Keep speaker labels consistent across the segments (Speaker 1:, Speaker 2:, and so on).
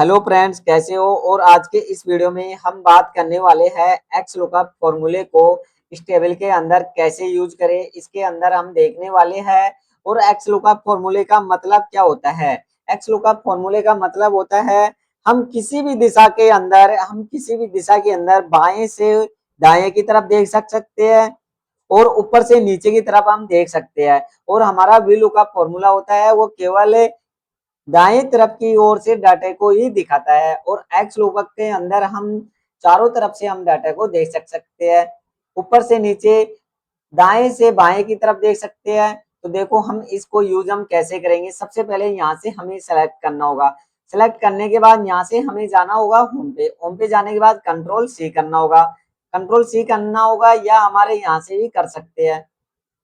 Speaker 1: Hello friends, कैसे हो। और आज के इस वीडियो में हम बात करने वाले हैं एक्स लुकअप फॉर्मूले को इस टेबल के अंदर कैसे यूज करें। इसके अंदर हम देखने वाले हैं और एक्स लुकअप फॉर्मूले का मतलब क्या होता है। एक्स लुकअप फॉर्मूले का मतलब होता है हम किसी भी दिशा के अंदर बाएं से दाएं की तरफ देख सकते हैं और ऊपर से नीचे की तरफ हम देख सकते हैं। और हमारा वी लुकअप फॉर्मूला होता है वो केवल दाएं तरफ की ओर से डाटा को ही दिखाता है। और एक्स लुकअप के अंदर हम चारों तरफ से हम डाटा को देख सकते हैं, ऊपर से नीचे, दाएं से बाएं की तरफ देख सकते हैं। तो देखो हम इसको यूज हम कैसे करेंगे। सबसे पहले यहाँ से हमें सेलेक्ट करना होगा। सेलेक्ट करने के बाद यहाँ से हमें जाना होगा होम पे। होम पे जाने के बाद कंट्रोल सी करना होगा। कंट्रोल सी करना होगा या हमारे यहाँ से भी कर सकते हैं।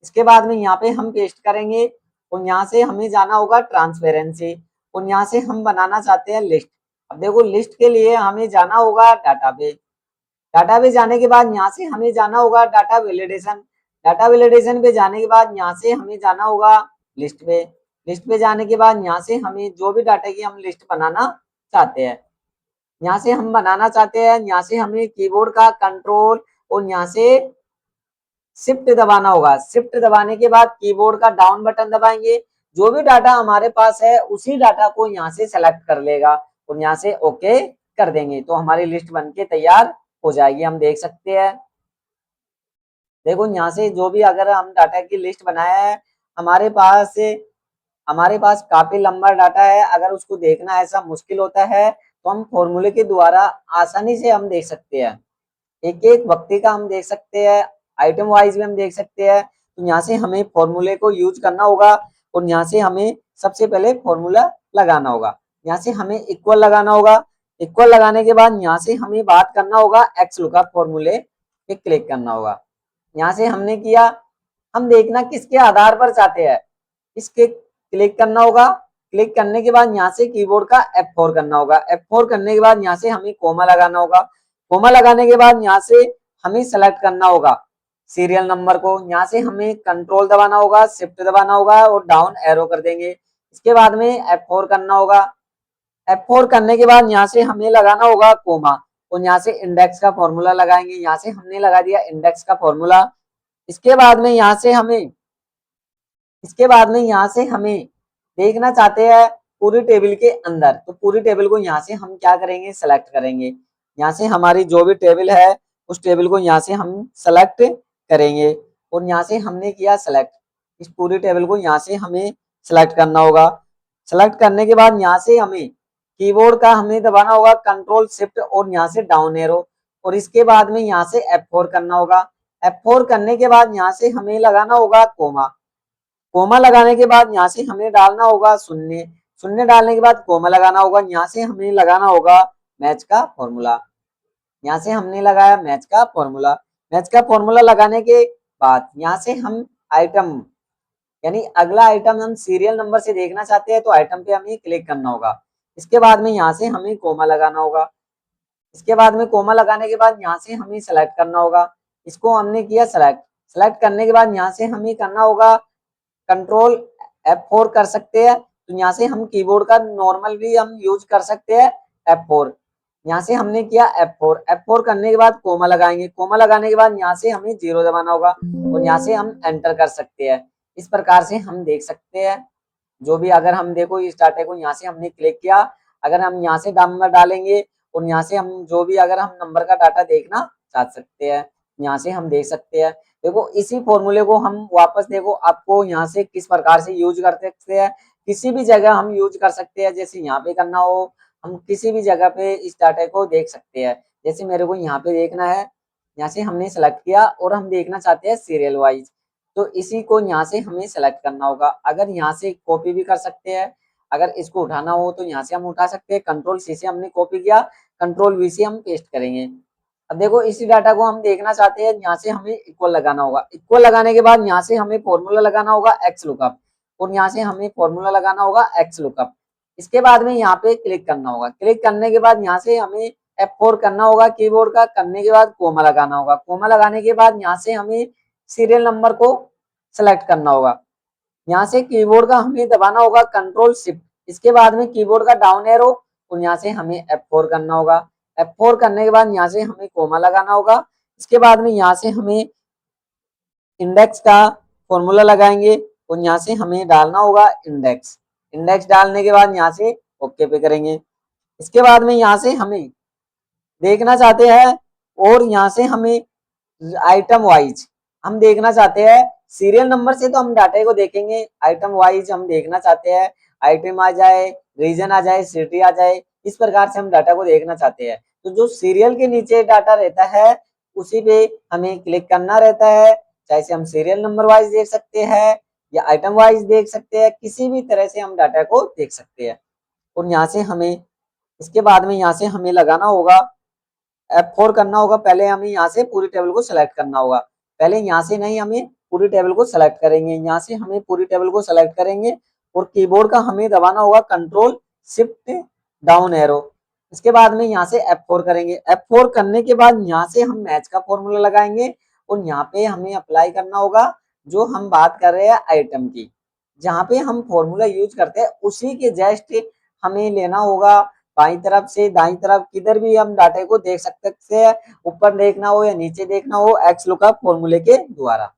Speaker 1: इसके बाद में यहाँ पे हम पेस्ट करेंगे और यहाँ से हमें जाना होगा ट्रांसपेरेंसी। और यहाँ से हम बनाना चाहते हैं लिस्ट। अब देखो लिस्ट के लिए हमें जाना होगा डाटा पे। डाटा पे जाने के बाद यहाँ से हमें जाना होगा डाटा वैलिडेशन। डाटा वैलिडेशन पे जाने के बाद यहाँ से हमें जाना होगा लिस्ट पे। लिस्ट पे जाने के बाद यहाँ से हमें जो भी डाटा की हम लिस्ट बनाना चाहते हैं, यहाँ से हम बनाना चाहते हैं। यहाँ से हमें कीबोर्ड का कंट्रोल और यहाँ से शिफ्ट दबाना होगा। शिफ्ट दबाने के बाद कीबोर्ड का डाउन बटन दबाएंगे। जो भी डाटा हमारे पास है उसी डाटा को यहाँ से सेलेक्ट कर लेगा और यहाँ से ओके कर देंगे तो हमारी लिस्ट बनके तैयार हो जाएगी। हम देख सकते हैं, देखो यहाँ से जो भी अगर हम डाटा की लिस्ट बनाया है, हमारे पास हमारे पास काफी लंबा डाटा है। अगर उसको देखना ऐसा मुश्किल होता है तो हम फॉर्मूले के द्वारा आसानी से हम देख सकते हैं। एक एक व्यक्ति का हम देख सकते हैं, आइटम वाइज भी हम देख सकते हैं। तो यहाँ से हमें फॉर्मूले को यूज करना होगा और यहाँ से हमें सबसे पहले फॉर्मूला लगाना होगा। यहाँ से हमें इक्वल लगाना होगा। इक्वल लगाने के बाद यहाँ से हमें बात करना होगा एक्स लुकअप फॉर्मूले पे क्लिक करना होगा। यहाँ से हमने किया, हम देखना किसके आधार पर चाहते हैं, इसके क्लिक करना होगा। क्लिक करने के बाद यहाँ से कीबोर्ड का F4 करना होगा। F4 करने के बाद यहाँ से हमें कोमा लगाना होगा। कोमा लगाने के बाद यहाँ से हमें सेलेक्ट करना होगा सीरियल नंबर को। यहाँ से हमें कंट्रोल दबाना होगा, शिफ्ट दबाना होगा और डाउन एरो कर देंगे। इसके बाद में F4 करना होगा। F4 करने के बाद यहाँ से हमें लगाना होगा कोमा और यहाँ से इंडेक्स का फॉर्मूला लगाएंगे। यहाँ से हमने लगा दिया इंडेक्स का फॉर्मूला। इसके बाद में यहाँ से हमें इसके बाद में यहाँ से हमें देखना चाहते हैं पूरी टेबल के अंदर। तो पूरी टेबल को यहाँ से हम क्या करेंगे, सेलेक्ट करेंगे। यहाँ से हमारी जो भी टेबल है उस टेबल को यहाँ से हम सेलेक्ट करेंगे और यहाँ से हमने किया सेलेक्ट। इस पूरी टेबल को यहाँ से हमें सेलेक्ट करना होगा। सेलेक्ट करने के बाद यहाँ से हमें कीबोर्ड का हमें दबाना होगा कंट्रोल शिफ्ट और यहाँ से डाउन एरो। और इसके बाद में यहाँ से F4 करना होगा। F4 करने के बाद यहाँ से हमें लगाना होगा कोमा। कोमा लगाने के बाद यहाँ से हमें डालना होगा शून्य। शून्य डालने के बाद कोमा लगाना होगा। यहाँ से हमें लगाना होगा मैच का फॉर्मूला। यहाँ से हमने लगाया मैच का फॉर्मूला। मैच का फॉर्मूला लगाने के बाद यहाँ से हम आइटम यानी अगला आइटम हम सीरियल नंबर से देखना चाहते हैं तो आइटम पे हमें क्लिक करना होगा। इसके बाद में यहाँ से हमें कोमा लगाना होगा। इसके बाद में कोमा लगाने के बाद यहाँ से हमें सेलेक्ट करना होगा। इसको हमने किया सेलेक्ट। सेलेक्ट करने के बाद यहाँ से हमें करना होगा कंट्रोल F4 कर सकते हैं। तो यहाँ से हम कीबोर्ड का नॉर्मल भी हम यूज कर सकते हैं F4। यहाँ से हमने किया F4। F4 करने के बाद कोमा लगाएंगे। कोमा लगाने के बाद यहाँ से हमें 0 दबाना होगा और यहाँ से हम एंटर कर सकते हैं। इस प्रकार से हम देख सकते हैं जो भी, अगर हम देखो इस डाटा को यहाँ से हमने क्लिक किया, अगर हम यहाँ से नंबर डालेंगे और यहाँ से हम जो भी अगर हम नंबर का डाटा देखना चाह सकते हैं यहाँ से हम देख सकते हैं। देखो इसी फॉर्मूले को हम वापस देखो आपको यहाँ से किस प्रकार से यूज कर सकते हैं। किसी भी जगह हम यूज कर सकते हैं, जैसे यहाँ पे करना हो हम किसी भी जगह पे इस डाटा को देख सकते हैं। जैसे मेरे को यहाँ पे देखना है, यहाँ से हमने सेलेक्ट किया और हम देखना चाहते हैं सीरियल वाइज। तो इसी को यहाँ से हमें सेलेक्ट करना होगा। अगर यहाँ से कॉपी भी कर सकते हैं, अगर इसको उठाना हो तो यहाँ से हम उठा सकते हैं। कंट्रोल सी से हमने कॉपी किया, कंट्रोल वी से हम पेस्ट करेंगे। अब देखो इसी डाटा को हम देखना चाहते हैं, यहाँ से हमें इक्वल लगाना होगा। इक्वल लगाने के बाद यहाँ से हमें फॉर्मूला लगाना होगा एक्स लुकअप और यहाँ से हमें फॉर्मूला लगाना होगा एक्स लुकअप। इसके बाद में यहाँ पे क्लिक करना होगा। क्लिक करने के बाद यहाँ से हमें F4 करना होगा कीबोर्ड का। करने के बाद कोमा लगाना होगा। कोमा लगाने के बाद यहाँ से हमें सीरियल नंबर को सेलेक्ट करना होगा। यहाँ से कीबोर्ड का हमें दबाना होगा कंट्रोल शिफ्ट। इसके बाद में कीबोर्ड का डाउन एरो और यहाँ से हमें F4 करना होगा। F4 करने के बाद यहाँ से हमें कोमा लगाना होगा। इसके बाद में यहाँ से हमें इंडेक्स का फॉर्मूला लगाएंगे और यहाँ से हमें डालना होगा इंडेक्स। इंडेक्स डालने के बाद यहाँ से ओके पे करेंगे। इसके बाद में यहाँ से हमें देखना चाहते हैं और यहाँ से हमें आइटम वाइज हम देखना चाहते हैं। सीरियल नंबर से तो हम डाटा को देखेंगे, आइटम वाइज हम देखना चाहते हैं। आइटम आ जाए, रीजन आ जाए, सिटी आ जाए, इस प्रकार से हम डाटा को देखना चाहते हैं। तो जो सीरियल के नीचे डाटा रहता है उसी पे हमें क्लिक करना रहता है। चाहे से हम सीरियल नंबर वाइज देख सकते हैं या आइटम वाइज देख सकते हैं, किसी भी तरह से हम डाटा को देख सकते हैं। और यहाँ से हमें इसके बाद में यहाँ से हमें लगाना होगा F4 करना होगा। पहले हमें यहाँ से पूरी टेबल को सिलेक्ट करना होगा। पहले यहाँ से नहीं, हमें पूरी टेबल को सिलेक्ट करेंगे। यहाँ से हमें पूरी टेबल को सिलेक्ट करेंगे और कीबोर्ड का हमें दबाना होगा कंट्रोल शिफ्ट डाउन एरो। इसके बाद में यहाँ से F4 करेंगे। F4 करने के बाद यहाँ से हम मैच का फॉर्मूला लगाएंगे और यहाँ पे हमें अप्लाई करना होगा जो हम बात कर रहे हैं आइटम की। जहाँ पे हम फॉर्मूला यूज करते हैं उसी के जस्ट हमें लेना होगा। बाई तरफ से दाई तरफ किधर भी हम डाटे को देख सकते हैं, ऊपर देखना हो या नीचे देखना हो, एक्स लुकअप फॉर्मूले के द्वारा।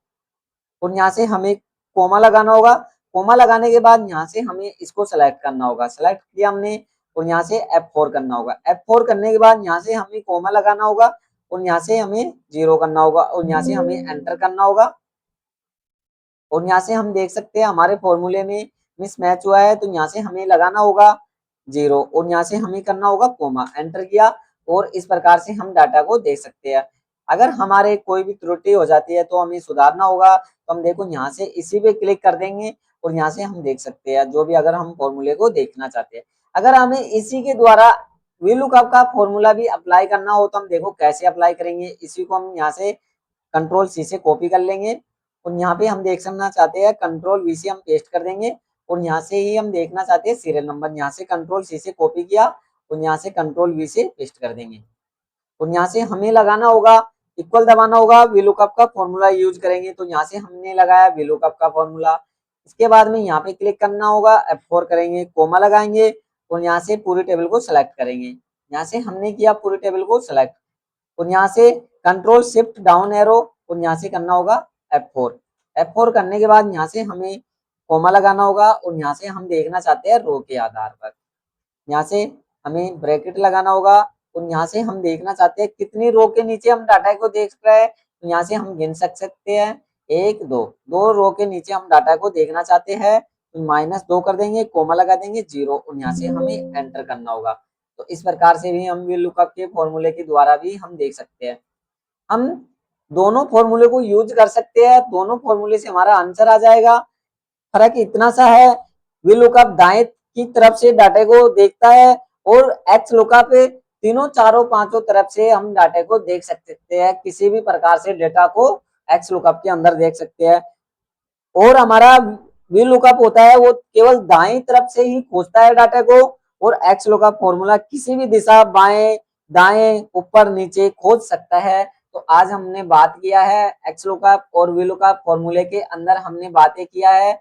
Speaker 1: और यहाँ से हमें कोमा लगाना होगा। कोमा लगाने के बाद यहाँ से हमें इसको सेलेक्ट करना होगा। सेलेक्ट किया हमने और यहाँ से F4 करना होगा। F4 करने के बाद यहाँ से हमें कोमा लगाना होगा और यहाँ से हमें 0 करना होगा और यहाँ से हमें एंटर करना होगा। और यहाँ से हम देख सकते हैं हमारे फॉर्मूले में मिसमैच हुआ है, तो यहाँ से हमें लगाना होगा 0 और यहाँ से हमें करना होगा कोमा। एंटर किया और इस प्रकार से हम डाटा को देख सकते हैं। अगर हमारे कोई भी त्रुटि हो जाती है तो हमें सुधारना होगा, तो हम देखो यहाँ से इसी पे क्लिक कर देंगे और यहाँ से हम देख सकते हैं जो भी अगर हम फॉर्मूले को देखना चाहते हैं। अगर हमें इसी के द्वारा VLOOKUP का फॉर्मूला भी अप्लाई करना हो तो हम देखो कैसे अप्लाई करेंगे। इसी को हम यहाँ से कंट्रोल C से कॉपी कर लेंगे और यहाँ पे हम देखना चाहते हैं कंट्रोल V से हम पेस्ट कर देंगे और यहाँ से ही हम देखना चाहते हैं सीरियल नंबर। यहाँ से कंट्रोल C से कॉपी किया और यहाँ से कंट्रोल V से पेस्ट कर देंगे और यहाँ से हमें लगाना होगा इक्वल दबाना होगा। VLOOKUP का फॉर्मूला यूज करेंगे तो यहाँ से हमने लगाया VLOOKUP का फॉर्मूला। इसके बाद में यहाँ पे क्लिक करना होगा, F4 करेंगे, कोमा लगाएंगे और यहाँ से पूरी टेबल को सिलेक्ट करेंगे। यहाँ से हमने किया पूरी टेबल को सिलेक्ट और यहाँ से कंट्रोल शिफ्ट डाउन एरो और यहाँ से करना होगा F4। F4 करने के बाद यहाँ से हमें कोमा लगाना होगा और यहाँ से हम देखना चाहते हैं रो के आधार पर। यहाँ से हमें ब्रैकेट लगाना होगा और यहाँ से हम देखना चाहते हैं कितनी रो के नीचे हम डाटा को देख रहे हैं, तो यहाँ से हम गिन सकते हैं 1 2 दो रो के नीचे हम डाटा को देखना चाहते हैं तो -2 कर देंगे, कोमा लगा देंगे 0 और यहाँ से हमें एंटर करना होगा। तो इस प्रकार से भी हम VLOOKUP के फॉर्मूले के द्वारा भी हम देख सकते हैं। हम दोनों फॉर्मूले को यूज कर सकते हैं, दोनों फॉर्मूले से हमारा आंसर आ जाएगा। फर्क इतना सा है, VLOOKUP दाएं की तरफ से डाटे को देखता है और XLOOKUP तीनों चारों पांचों तरफ से हम डाटे को देख सकते हैं। किसी भी प्रकार से डेटा को XLOOKUP के अंदर देख सकते हैं। और हमारा VLOOKUP होता है वो केवल दाएं तरफ से ही खोजता है डाटा को और XLOOKUP फॉर्मूला किसी भी दिशा बाएं दाएं ऊपर नीचे खोज सकता है। तो आज हमने बात किया है XLOOKUP और VLOOKUP फॉर्मूले के अंदर हमने बातें किया है।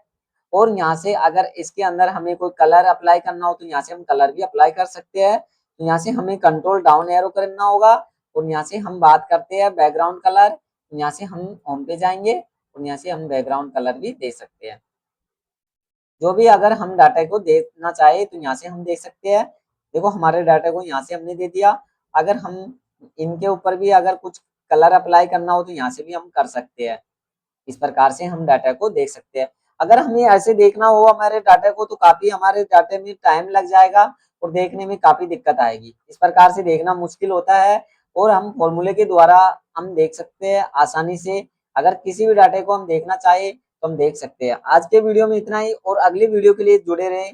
Speaker 1: और यहाँ से अगर इसके अंदर हमें कोई कलर अप्लाई करना हो तो यहाँ से हम कलर भी अप्लाई कर सकते हैं। तो यहाँ से हमें कंट्रोल डाउन एरो करना होगा और यहाँ से हम बात करते हैं बैकग्राउंड कलर। यहाँ से हम होम पे जाएंगे और यहाँ से हम बैकग्राउंड कलर भी दे सकते हैं। जो भी अगर हम डाटा को देखना चाहे तो यहाँ से हम देख सकते हैं। देखो हमारे डाटा को यहाँ से हमने दे दिया। अगर हम इनके ऊपर भी अगर कुछ कलर अप्लाई करना हो तो यहाँ से भी हम कर सकते हैं। इस प्रकार से हम डाटा को देख सकते हैं। अगर हमें ऐसे देखना हो हमारे डाटा को तो काफी हमारे डाटे में टाइम लग जाएगा और देखने में काफी दिक्कत आएगी। इस प्रकार से देखना मुश्किल होता है और हम फॉर्मूले के द्वारा हम देख सकते हैं आसानी से। अगर किसी भी डाटे को हम देखना चाहे तो हम देख सकते हैं। आज के वीडियो में इतना ही और अगली वीडियो के लिए जुड़े रहें।